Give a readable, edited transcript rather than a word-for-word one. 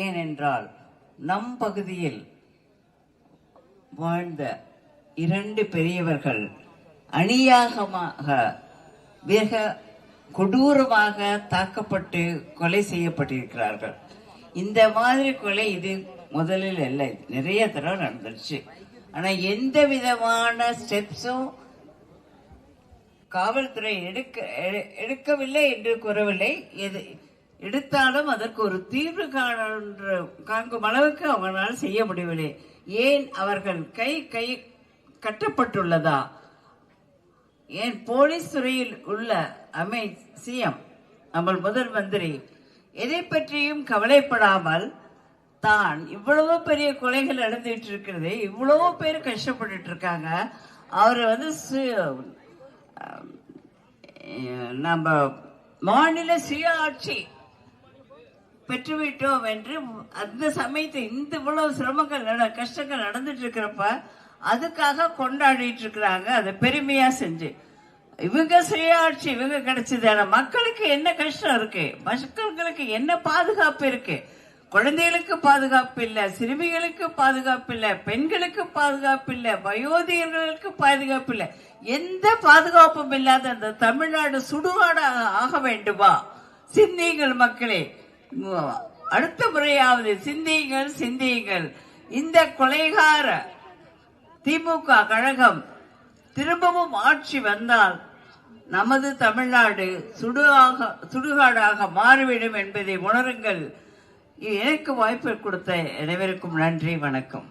ஏனென்றால் நம் பகுதியில் வாழ்ந்த 2 பெரியவர்கள் அநியாயமாக மிக கொடூரமாக தாக்கப்பட்டு கொலை செய்யப்பட்டிருக்கிறார்கள். இந்த மாதிரி கொலை இது முதலில் இல்லை, நிறைய தடவை நடந்துருச்சு. ஆனா எந்த விதமான ஸ்டெப்ஸும் காவல்துறை எடுக்கவில்லை என்று கூறவில்லை. எடுத்தாலும் அதற்கு ஒரு தீர்வு காண்கும் அளவுக்கு அவங்களால் செய்ய முடியவில்லை. ஏன் அவர்கள் கை கட்டப்பட்டுள்ளதா? ஏன் போலீஸ் துறையில் உள்ள சிஎம் நம்ம முதல் மந்திரி எதை பற்றியும் கவலைப்படாமல் தான் இவ்வளவு பெரிய கொலைகள் நடந்துட்டு இருக்கிறது, இவ்வளவு பேர் கஷ்டப்பட்டு இருக்காங்க, அவர் நம்ம மாநில சுய ஆட்சி பெற்றுவிட்டோம் என்று அந்த சமயத்தை இந்த இவ்வளவு சிரமங்கள் கஷ்டங்கள் நடந்துட்டு இருக்கிறப்ப அதுக்காக கொண்டாடிட்டு இருக்கிறாங்க. அதை பெருமையா செஞ்சு இவங்க சுயாட்சி இவங்க கிடைச்சது. ஆனா மக்களுக்கு என்ன கஷ்டம் இருக்கு, மக்களுக்கு என்ன பாதுகாப்பு இருக்கு? குழந்தைகளுக்கு பாதுகாப்பு இல்ல, சிறுமிகளுக்கு பாதுகாப்பு இல்ல, பெண்களுக்கு பாதுகாப்பு இல்ல, வயோதிகர்களுக்கு பாதுகாப்பு இல்ல. எந்த பாதுகாப்பும் இல்லாத அந்த தமிழ்நாடு சுடுகாடாக ஆக வேண்டுமா? சிந்தியுங்கள் மக்களே, அடுத்த முறையாவது சிந்தியுங்கள். இந்த கொலைகார திமுக கழகம் திரும்பவும் ஆட்சி வந்தால் நமது தமிழ்நாடு சுடுகாடாக மாறிவிடும் என்பதை உணருங்கள். எனக்கு வாய்ப்பு கொடுத்த அனைவருக்கும் நன்றி, வணக்கம்.